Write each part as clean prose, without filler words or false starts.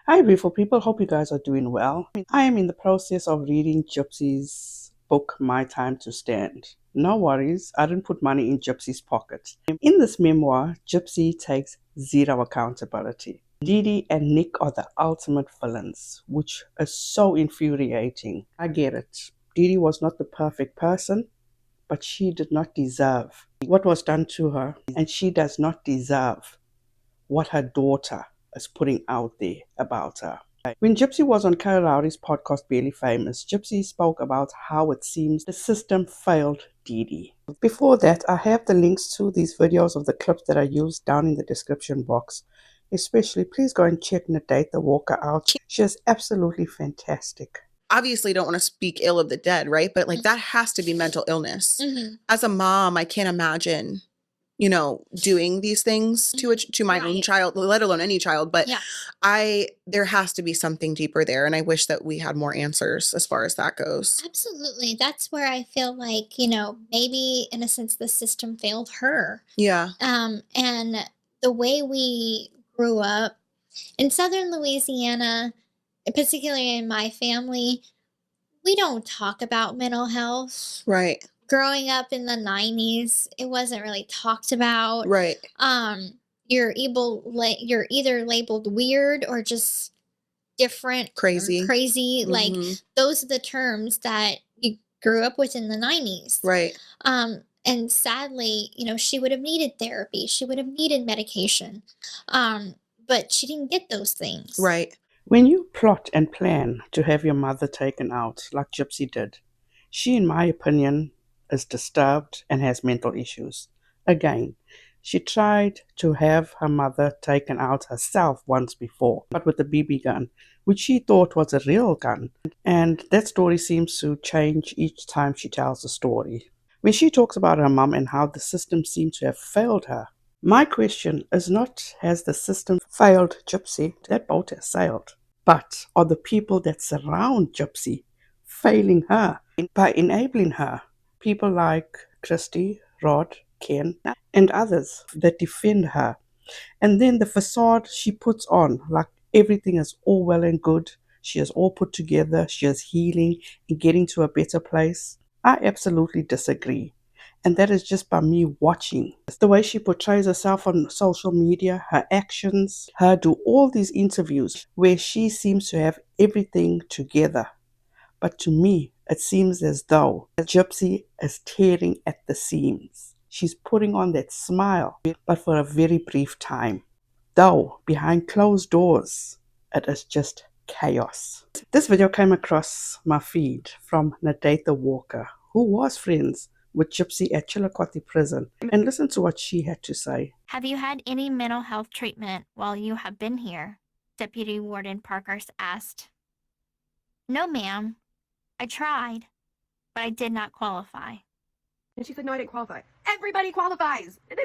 Hi, beautiful people. Hope you guys are doing well. I am in the process of reading Gypsy's book, My Time to Stand. No worries, I didn't put money in Gypsy's pocket. In this memoir, Gypsy takes zero accountability. Dee and Nick are the ultimate villains, which is so infuriating. I get it. Dee was not the perfect person, but she did not deserve what was done to her, and she does not deserve what her daughter is putting out there about her. When Gypsy was on Kail Lowry's podcast, Barely Famous, Gypsy spoke about how it seems the system failed Dee. Before that, I have the links to these videos of the clips that I used down in the description box. Especially, please go and check NADATHA Walker out. She is absolutely fantastic. Obviously don't want to speak ill of the dead, right? But like that has to be mental illness. As a mom, I can't imagine, doing these things to my own child, let alone any child. But there has to be something deeper there. And I wish that we had more answers as far as that goes. Absolutely. That's where I feel like, maybe in a sense the system failed her. Yeah. And the way we grew up in southern Louisiana, particularly in my family, we don't talk about mental health. Right. Growing up in the 90s, it wasn't really talked about. Right. You're either labeled weird or just different, crazy. Like those are the terms that you grew up with in the 90s. Right. And sadly, she would have needed therapy. She would have needed medication. But she didn't get those things. Right. When you plot and plan to have your mother taken out, like Gypsy did, she, in my opinion, is disturbed and has mental issues. Again, she tried to have her mother taken out herself once before, but with a BB gun, which she thought was a real gun. And that story seems to change each time she tells the story. When she talks about her mum and how the system seems to have failed her, my question is not, has the system failed Gypsy? That boat has sailed. But are the people that surround Gypsy failing her by enabling her? People like Christy, Rod, Ken, and others that defend her. And then the facade she puts on, like everything is all well and good. She is all put together. She is healing and getting to a better place. I absolutely disagree. And that is just by me watching. It's the way she portrays herself on social media, her actions, her do all these interviews where she seems to have everything together. But to me, it seems as though Gypsy is tearing at the seams. She's putting on that smile, but for a very brief time. Though, behind closed doors, it is just chaos. This video came across my feed from NADATHA Walker, who was friends with Gypsy at Chillicothe Prison, and listen to what she had to say. Have you had any mental health treatment while you have been here? Deputy Warden Parkhurst asked. No, ma'am. I tried, but I did not qualify. And she said, no, I didn't qualify. Everybody qualifies. It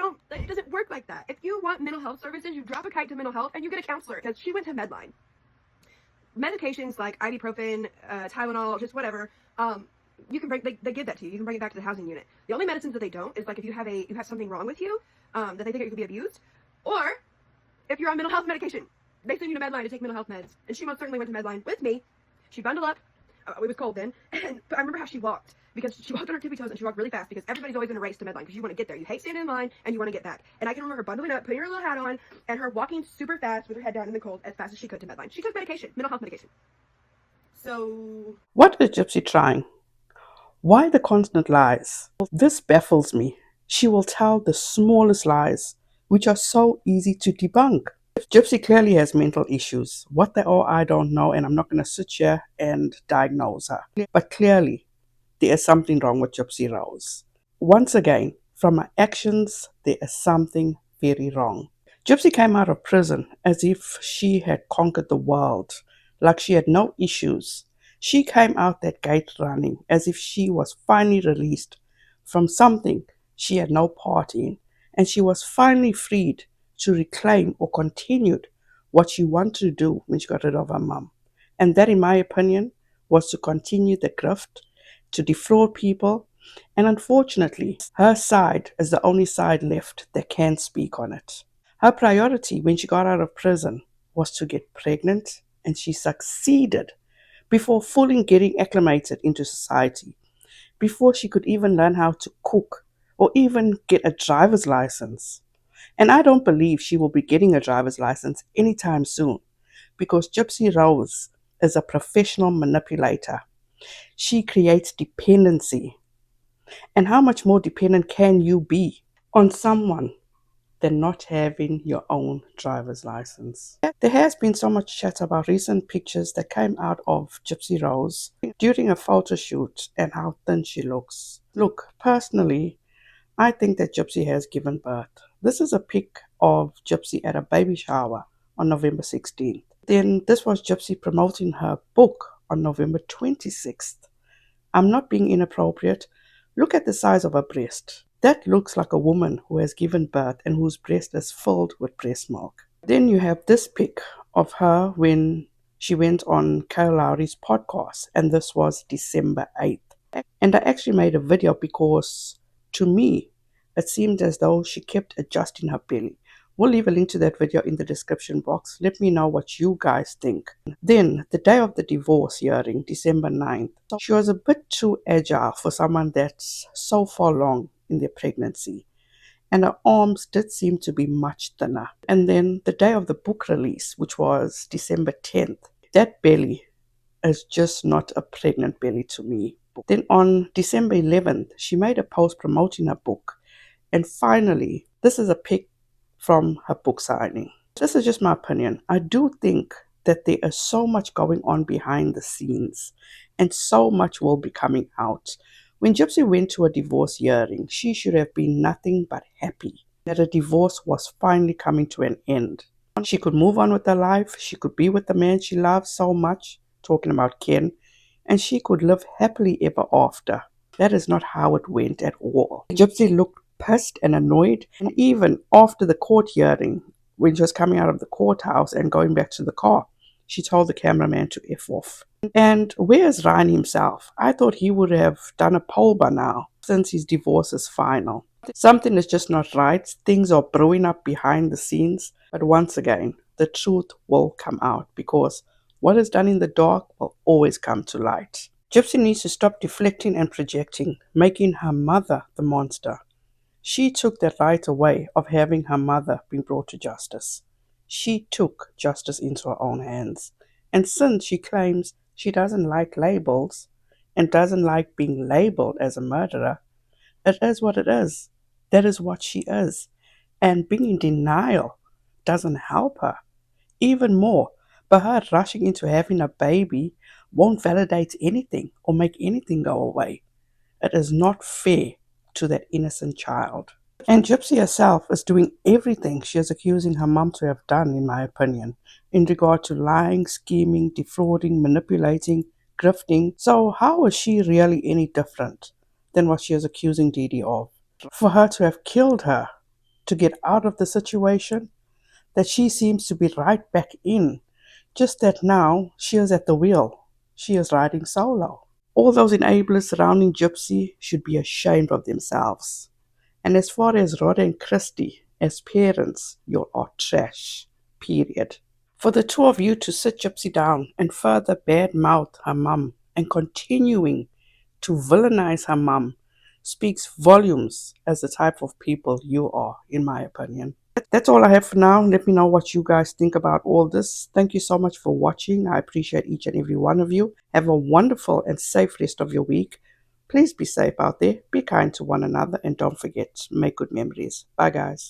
doesn't work like that. If you want mental health services, you drop a kite to mental health and you get a counselor, because she went to Medline. Medications like ibuprofen, Tylenol, just whatever, you can bring, they give that to you. You can bring it back to the housing unit. The only medicines that they don't is like if you have something wrong with you, that they think it could be abused, or if you're on mental health medication, they send you to Medline to take mental health meds. And she most certainly went to Medline with me. She bundled up. It was cold then, but I remember how she walked, because she walked on her tippy toes and she walked really fast, because everybody's always in a race to Medline because you want to get there. You hate standing in line and you want to get back. And I can remember her bundling up, putting her little hat on, and her walking super fast with her head down in the cold as fast as she could to Medline. She took medication, mental health medication. So what is Gypsy trying? Why the constant lies? This baffles me. She will tell the smallest lies, which are so easy to debunk. Gypsy clearly has mental issues. What they are, I don't know, and I'm not going to sit here and diagnose her. But clearly, there is something wrong with Gypsy Rose. Once again, from her actions, there is something very wrong. Gypsy came out of prison as if she had conquered the world, like she had no issues. She came out that gate running as if she was finally released from something she had no part in, and she was finally freed to reclaim or continued what she wanted to do when she got rid of her mum. And that, in my opinion, was to continue the grift, to defraud people, and unfortunately, her side is the only side left that can speak on it. Her priority when she got out of prison was to get pregnant and she succeeded before fully getting acclimated into society, before she could even learn how to cook or even get a driver's license. And I don't believe she will be getting a driver's license anytime soon, because Gypsy Rose is a professional manipulator. She creates dependency. And how much more dependent can you be on someone than not having your own driver's license? There has been so much chat about recent pictures that came out of Gypsy Rose during a photo shoot and how thin she looks. Look, personally, I think that Gypsy has given birth. This is a pic of Gypsy at a baby shower on November 16th. Then this was Gypsy promoting her book on November 26th. I'm not being inappropriate. Look at the size of her breast. That looks like a woman who has given birth and whose breast is filled with breast milk. Then you have this pic of her when she went on Kail Lowry's podcast, and this was December 8th. And I actually made a video because, to me, it seemed as though she kept adjusting her belly. We'll leave a link to that video in the description box. Let me know what you guys think. Then, the day of the divorce hearing, December 9th, she was a bit too agile for someone that's so far along in their pregnancy. And her arms did seem to be much thinner. And then the day of the book release, which was December 10th, that belly is just not a pregnant belly to me. Then on December 11th, she made a post promoting her book. And finally, this is a pic from her book signing. This is just my opinion. I do think that there is so much going on behind the scenes, and so much will be coming out. When Gypsy went to a divorce hearing, she should have been nothing but happy that a divorce was finally coming to an end. She could move on with her life, she could be with the man she loves so much, talking about Ken, and she could live happily ever after. That is not how it went at all. Gypsy looked pissed and annoyed, and even after the court hearing, when she was coming out of the courthouse and going back to the car, she told the cameraman to F off. And where's Ryan himself? I thought he would have done a poll by now, since his divorce is final. Something is just not right. Things are brewing up behind the scenes. But once again, the truth will come out, because what is done in the dark will always come to light. Gypsy needs to stop deflecting and projecting, making her mother the monster. She took that right away of having her mother being brought to justice. She took justice into her own hands. And since she claims she doesn't like labels and doesn't like being labeled as a murderer, it is what it is. That is what she is. And being in denial doesn't help her. Even more, but her rushing into having a baby won't validate anything or make anything go away. It is not fair to that innocent child. And Gypsy herself is doing everything she is accusing her mum to have done, in my opinion, in regard to lying, scheming, defrauding, manipulating, grifting. So how is she really any different than what she is accusing Dee Dee of? For her to have killed her to get out of the situation that she seems to be right back in, just that now she is at the wheel. She is riding solo. All those enablers surrounding Gypsy should be ashamed of themselves. And as far as Rod and Christy, as parents, you are trash. Period. For the two of you to sit Gypsy down and further badmouth her mum and continuing to villainize her mum speaks volumes as the type of people you are, in my opinion. That's all I have for now. Let me know what you guys think about all this. Thank you so much for watching. I appreciate each and every one of you. Have a wonderful and safe rest of your week. Please be safe out there. Be kind to one another. And don't forget, make good memories. Bye, guys.